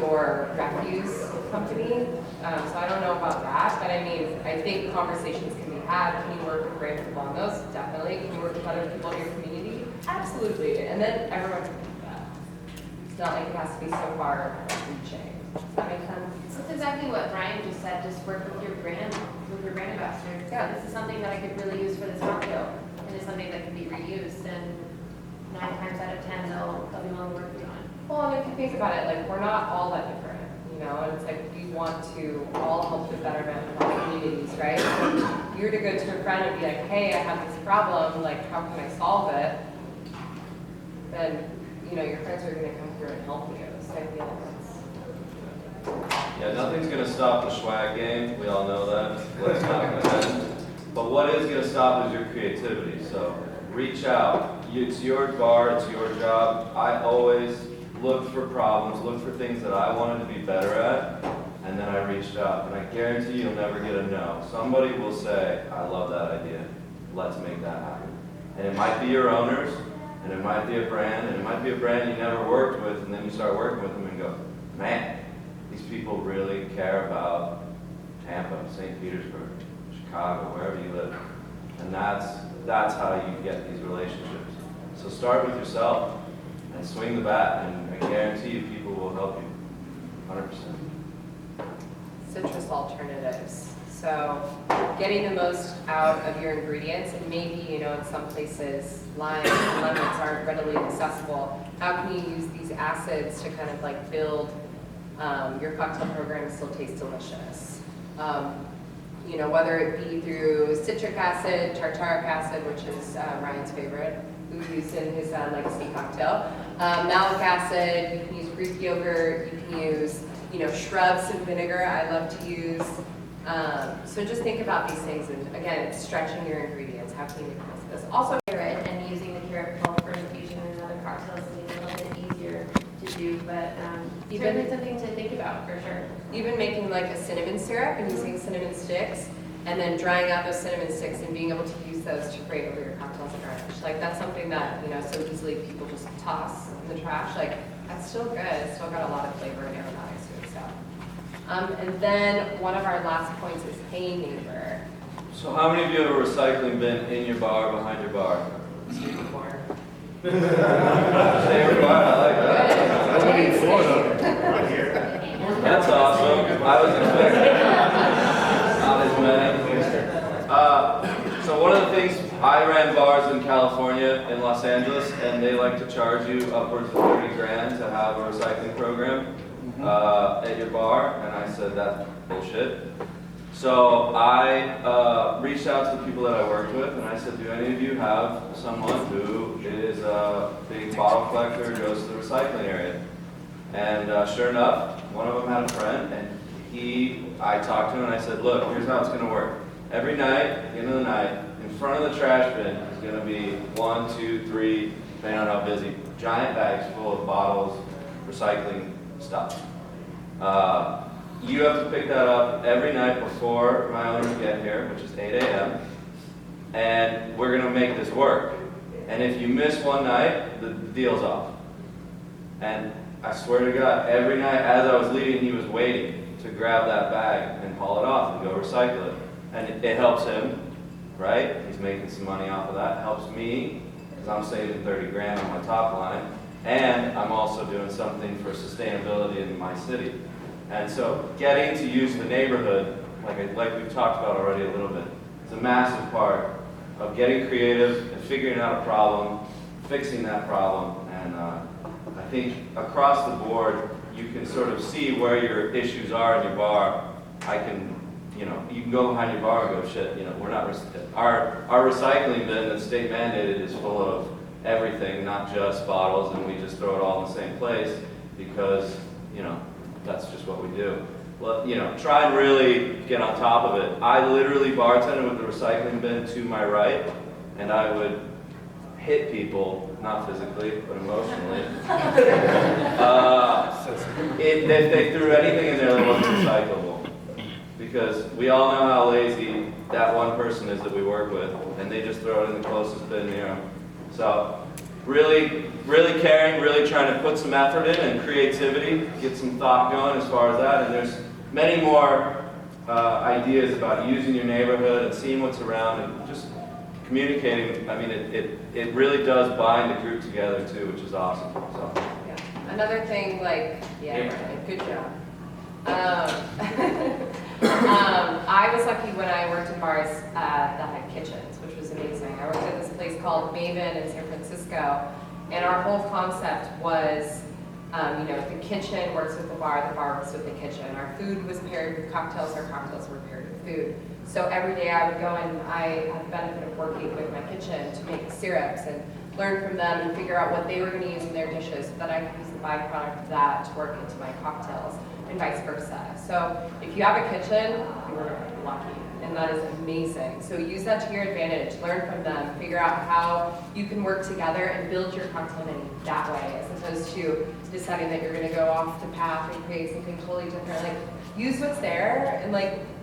your refuse company. So I don't know about that, but I think conversations can be had. Can you work with brands along those? Definitely. Can you work with other people in your community? Absolutely. And then everyone can do that. It's not like it has to be so far reaching. Does that make sense? That's exactly what Brian just said. Just work with your brand ambassador. Yeah. This is something that I could really use for this cocktail, and it's something that can be reused. And 9 times out of 10, they'll be willing to work with you on it. Well, and if you think about it, like, we're not all that different, and it's like we want to all help the betterment of our communities, right? So if you're to go to a friend and be like, hey, I have this problem, like, how can I solve it? Then, your friends are going to come through and help you. So I feel like that's... Yeah, nothing's going to stop the swag game. We all know that. Let's not pretend. But what is going to stop is your creativity. So reach out. It's your bar. It's your job. I always looked for problems, looked for things that I wanted to be better at, and then I reached out. And I guarantee you'll never get a no. Somebody will say, I love that idea. Let's make that happen. And it might be your owners, and it might be a brand, and it might be a brand you never worked with, and then you start working with them and go, man, these people really care about Tampa, St. Petersburg, Chicago, wherever you live. And that's how you get these relationships. So start with yourself and swing the bat, and I guarantee you people will help you, 100%. Citrus alternatives. So getting the most out of your ingredients, and maybe, in some places, limes and lemons aren't readily accessible. How can you use these acids to kind of build your cocktail program still tastes delicious? Whether it be through citric acid, tartaric acid, which is Ryan's favorite, who used in his legacy cocktail. Malic acid, you can use Greek yogurt, you can use, shrubs and vinegar, I love to use. So just think about these things, and again, it's stretching your ingredients. How can you make the most of this? Also, Carrot and using the carrot pulp for infusion in other cocktails is a little bit easier to do, but certainly something to think about for sure. even making a cinnamon syrup and using cinnamon sticks, and then drying out those cinnamon sticks and being able to use those to grate over your cocktail cocktails are garbage. Like, that's something that, you know, so easily people just toss in the trash. Like, that's still good. It's still got a lot of flavor and aromatics to it, so. And then one of our last points is Hey Neighbor. So how many of you have a recycling bin in your bar, behind your bar? Stay required, I like that. That's what in Florida. That's awesome. I was expecting not as many. So one of the things, I ran bars in California, in Los Angeles, and they like to charge you upwards of 30 grand to have a recycling program at your bar, and I said that's bullshit. So I reached out to the people that I worked with, and I said, do any of you have someone who is a big bottle collector, goes to the recycling area? And sure enough, one of them had a friend, and I talked to him and I said, look, here's how it's gonna work. Every night, at the end of the night, in front of the trash bin is gonna be 1, 2, 3, depending on how busy, giant bags full of bottles, recycling stuff. You have to pick that up every night before my owners get here, which is 8 a.m. And we're gonna make this work. And if you miss one night, the deal's off. And I swear to God, every night as I was leaving, he was waiting to grab that bag and haul it off and go recycle it. And it helps him, right? He's making some money off of that. It helps me, because I'm saving 30 grand on my top line. And I'm also doing something for sustainability in my city. And so getting to use the neighborhood, like we've talked about already a little bit, is a massive part of getting creative and figuring out a problem, fixing that problem. And I think across the board, you can sort of see where your issues are in your bar. You can go behind your bar and go, shit, we're not, our recycling bin that's state mandated is full of everything, not just bottles, and we just throw it all in the same place because, that's just what we do. Well, try and really get on top of it. I literally bartended with the recycling bin to my right, and I would hit people, not physically, but emotionally. If they threw anything in there that wasn't recyclable. Because we all know how lazy that one person is that we work with, and they just throw it in the closest bin near them. So, really caring, really trying to put some effort in and creativity, get some thought going as far as that. And there's many more ideas about using your neighborhood and seeing what's around and just communicating. I mean, it really does bind a group together too, which is awesome. So. Yeah. Another thing, good job. I was lucky when I worked in bars that had kitchens, which was amazing. I worked at this place called Maven in San Francisco, and our whole concept was, the kitchen works with the bar works with the kitchen. Our food was paired with cocktails, our cocktails were paired with food. So every day I would go and I had the benefit of working with my kitchen to make syrups and learn from them and figure out what they were going to use in their dishes so that I could use the byproduct of that to work into my cocktails, and vice versa. So if you have a kitchen, you're lucky, and that is amazing. So use that to your advantage, learn from them, figure out how you can work together and build your cocktail menu that way, as opposed to deciding that you're gonna go off the path and create something totally different. Like, use what's there, and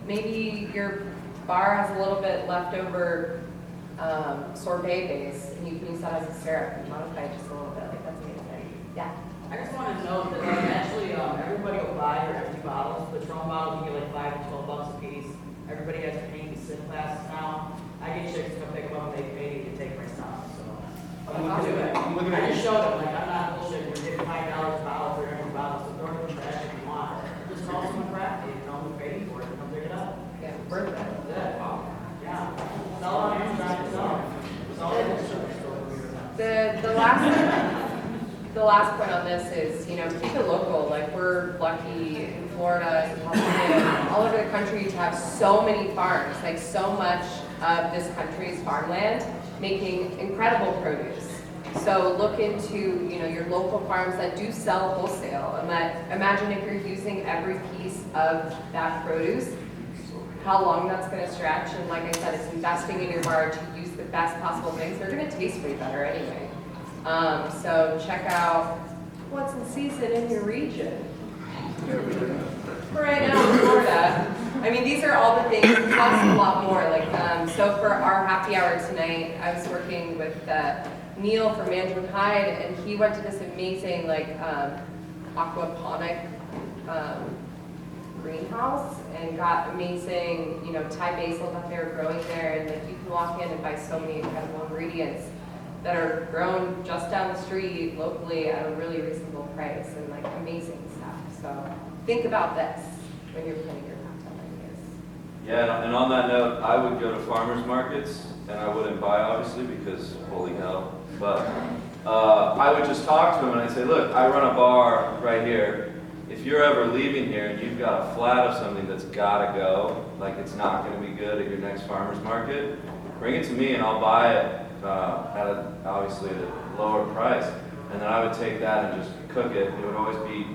maybe your bar has a little bit leftover sorbet base, and you can use that as a syrup and modify it just a little bit. That's amazing. Yeah. I just want to note that actually everybody will buy your empty bottles. Patron bottles, you get $5 to $12 a piece. Everybody has paint and sip classes now. I get chicks to come pick them up and they pay to take my stuff. So I just showed them, I'm not bullshit. You're getting $5 a bottle for every bottle, so throw it in the trash if you want. Just call someone crafty, who's paying for it, come pick it up. Yeah, worth it. Yeah. It's all on Amazon itself. It's all in The last point on this is, keep it local. We're lucky in Florida, in California, all over the country to have so many farms. So much of this country's farmland making incredible produce. So look into, your local farms that do sell wholesale. And imagine if you're using every piece of that produce, how long that's going to stretch. And like I said, it's investing in your bar to use the best possible things. They're going to taste way better anyway. So check out what's in season in your region. Right now in Florida, I mean, these are all the things, plus a lot more. Like, so for our happy hour tonight, I was working with Neil from Mandarin Hyde, and he went to this amazing, like, aquaponic greenhouse and got amazing, you know, Thai basil that they were growing there. And like, you can walk in and buy so many incredible ingredients that are grown just down the street locally at a really reasonable price, and like amazing stuff. So think about this when you're planning your cocktail ideas. Yeah, and on that note, I would go to farmers markets, and I wouldn't buy, obviously, because holy hell. But I would just talk to them, and I'd say, look, I run a bar right here. If you're ever leaving here and you've got a flat of something that's gotta go, like it's not gonna be good at your next farmer's market, bring it to me and I'll buy it obviously at a lower price. And then I would take that and just cook it. It would always be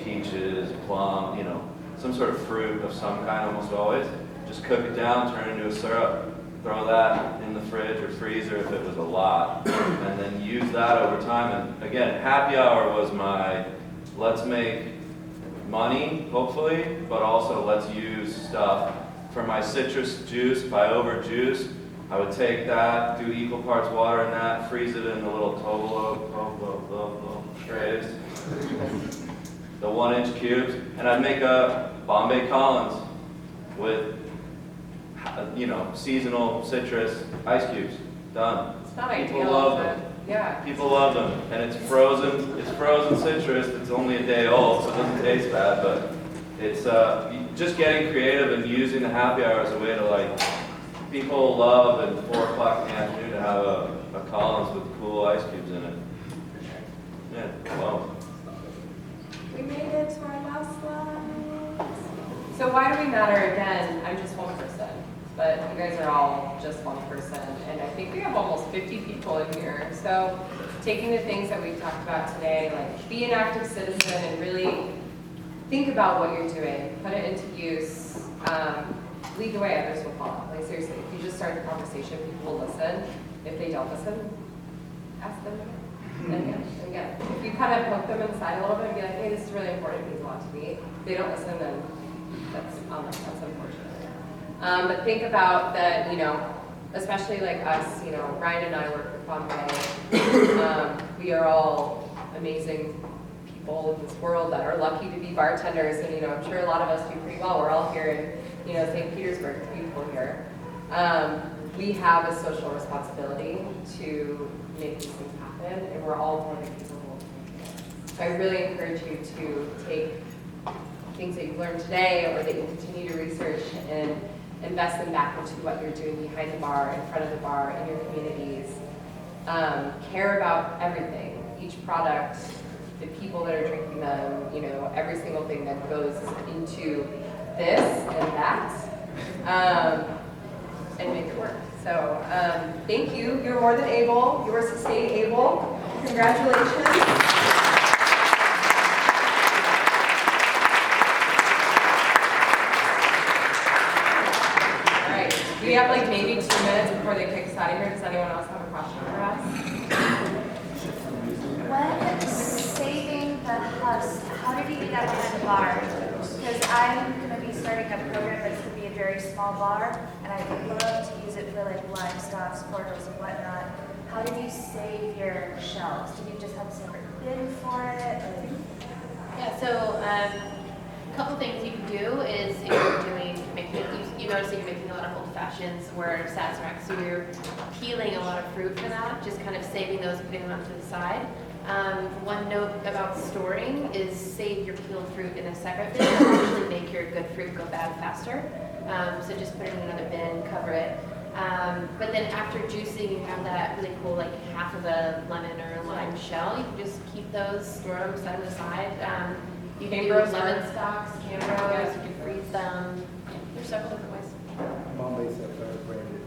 peaches, plum, you know, some sort of fruit of some kind almost always. Just cook it down, turn it into a syrup, throw that in the fridge or freezer if it was a lot, and then use that over time. And again, happy hour was my, let's make money, hopefully, but also let's use stuff. For my citrus juice, if I overjuice, I would take that, do equal parts water in that, freeze it in the little Toblerone trays, the 1-inch cubes, and I'd make a Bombay Collins with, you know, seasonal citrus ice cubes. Done. It's not People ideal, love but them. yeah. People love them, and it's frozen. It's frozen citrus. It's only a day old, so it doesn't taste bad. But it's just getting creative and using the happy hour as a way to like. People love at 4 o'clock in the afternoon to have a Collins with cool ice cubes in it. Yeah, well. We made it to our last slide. So why do we matter? Again, I'm just one person, but you guys are all just one person, and I think we have almost 50 people in here. So taking the things that we've talked about today, like be an active citizen and really think about what you're doing, put it into use. Lead the way, others will follow. Like seriously, if you just start the conversation, people will listen. If they don't listen, ask them again, and again, and again. If you kind of poke them inside a little bit and be like, hey, this is really important, it means a lot to me. If they don't listen, then that's unfortunate. But think about that, you know, especially like us, you know, Ryan and I work with Bombay. We are all amazing people in this world that are lucky to be bartenders, and you know, I'm sure a lot of us do pretty well. We're all here in, you know, St. Petersburg, it's beautiful here. We have a social responsibility to make these things happen, and we're all more than capable of doing it. So I really encourage you to take things that you've learned today or that you continue to research and invest them back into what you're doing behind the bar, in front of the bar, in your communities. Care about everything, each product, the people that are drinking them, you know, every single thing that goes into this and that, and make it work. So thank you. You're more than able. You're sustainABLE. Congratulations. All right. We have like maybe 2 minutes before they kick us out of here. Does anyone else have a question for us? When saving the husk, how did you do that behind the bar? Because I'm going to be starting a program that's going to be a very small bar, and I would love to use it for like livestock, cordials, and whatnot. How did you save your shelves? Did you just have a separate bin for it? Yeah, so a couple things you can do is if you're you notice that you're making a lot of old fashions or sazerac, so you're peeling a lot of fruit for that, just kind of saving those, putting them to the side. One note about storing is save your peeled fruit in a separate bin. It'll actually make your good fruit go bad faster. So just put it in another bin, cover it. But then after juicing, you have that really cool, like half of a lemon or a lime shell. You can just keep those, store them, set them aside. You can do lemon stalks, Cambros, you can freeze them. There's several different ways. Bombay Sapphire branded.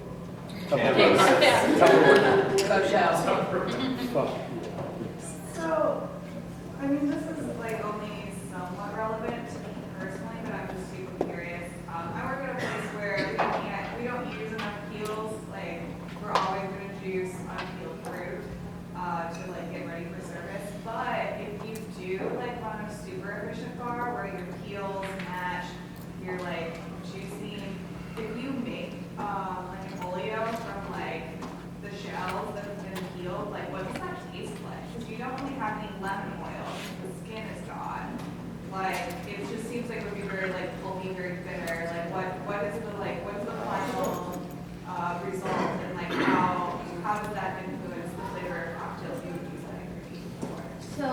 So, I mean, this is like only somewhat relevant to me personally, but I'm just super curious. I work at a place where we don't use enough peels. Like, we're always going to juice unpeeled fruit to like get ready for service. But if you do like run a super efficient bar where your peels match you're like juicing, if you make like an oleo from like the shells that have been peeled, like what does that taste like? Because you don't really have any lemon oil, the skin is gone. Like it just seems like it would be very like pulpy, very bitter. Like what is the final result, and like how does that influence the flavor of cocktails you would use that ingredient for? So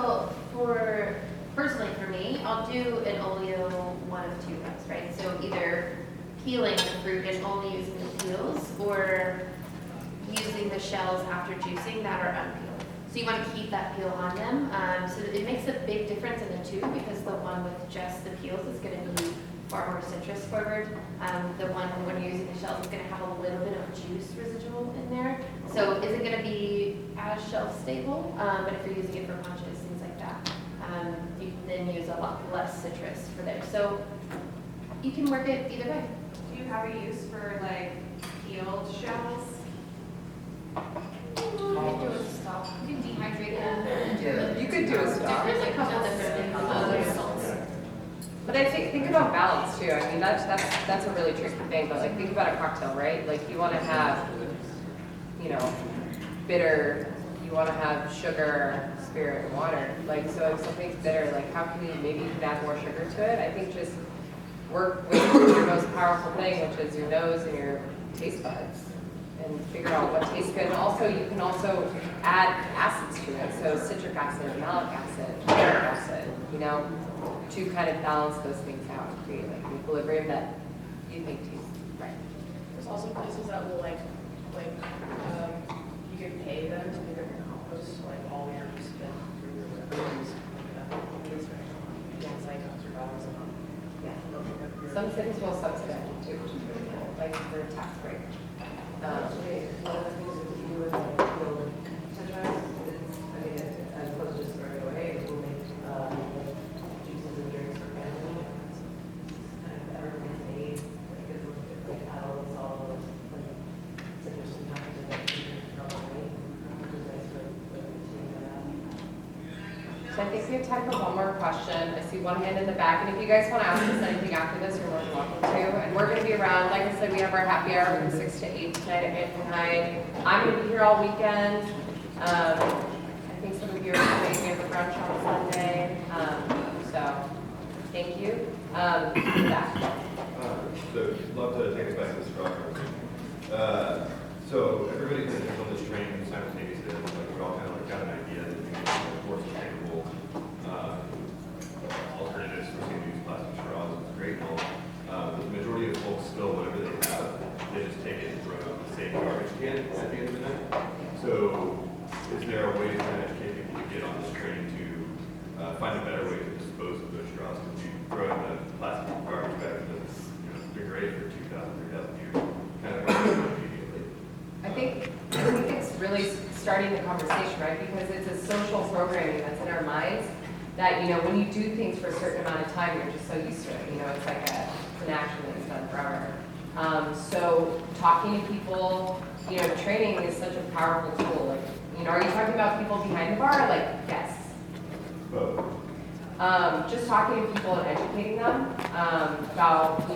personally for me, I'll do an oleo one of two ways, right? So either peeling the fruit and only using the peels, or using the shells after juicing that are unpeeled. So you want to keep that peel on them. So it makes a big difference in the two, because the one with just the peels is going to be far more citrus forward. The one when you're using the shells is going to have a little bit of juice residual in there. So is it going to be as shelf stable? But if you're using it for punches, things like that, you can then use a lot less citrus for there. So you can work it either way. Do you have a use for like peeled shells? You can dehydrate them. You could do a stock. There's a couple different salts. But I think about balance too. I mean, that's a really tricky thing. But like, think about a cocktail, right? Like, you want to have, bitter. You want to have sugar, spirit, and water. Like, so if something's bitter, like, how can you maybe add more sugar to it? I think just work with your most powerful thing, which is your nose and your taste buds, and figure out what tastes good. And also, you can also add acids to it. So citric acid, malic acid, uric acid, to kind of balance those things out and create like an equilibrium that you think tastes right. There's also places that will you can pay them to pick up your compost, so like all your spent through your revenues. It's like $100 a month. Yeah. Some cities will subsidize it too, which is really cool, like for tax break. One of the things that we do with the field centralized is, as opposed to just throwing it away, we'll make juices and drinks for family. Kind of everything's made, like apple, salt, like citrus and nuts, and like you can throw away. So I think we have time for one more question. I see one hand in the back, and if you guys want to ask us anything after this, you're more than welcome to. And we're going to be around. Like I said, we have our happy hour from 6 to 8 tonight at Manhattan. I'm going to be here all weekend. I think some of you are going to be here for brunch on Sunday. So thank you. Yeah. So love to take us back to the straw. So everybody kind of jumped on this train simultaneously. Like we're all kind of got an idea that we need more sustainable alternatives for single-use plastic straws. It's great. But the majority of folks still, whatever they have, they just take it and throw it in the same garbage can at the end of the night. So is there a way to kind of educate people to get on this train to find a better way to dispose of those straws? Because you throw it in the plastic garbage bag that's degrade for 2,000, 3,000 years, kind of immediately. I think it's really starting the conversation, right? Because it's a social programming that's in our minds that, when you do things for a certain amount of time, you're just so used to it. It's like it's an action that's done forever. So talking to people, training is such a powerful tool. Like, are you talking about people behind the bar or like guests? Both. Just talking to people and educating them about,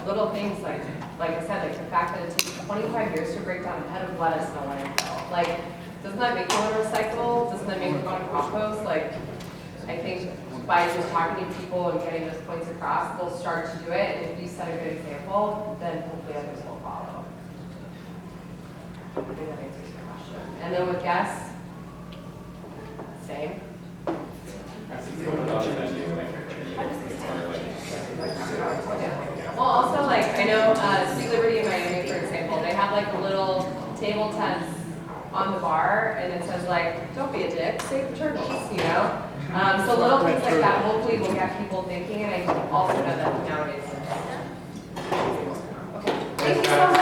little things like I said, like the fact that it takes 25 years to break down a head of lettuce in a landfill. Like, doesn't that make it want to recycle? Doesn't that make it want to compost? Like, I think by just talking to people and getting those points across, they'll start to do it. And if you set a good example, then hopefully others will follow. I think that answers your question. And then with guests, same. Well, also, I know Sweet Liberty in Miami, for example, they have a little table tents on the bar, and it says don't be a dick, save the turtles, So little things like that hopefully will get people thinking, and I also know that nowadays. Okay, thank you so much.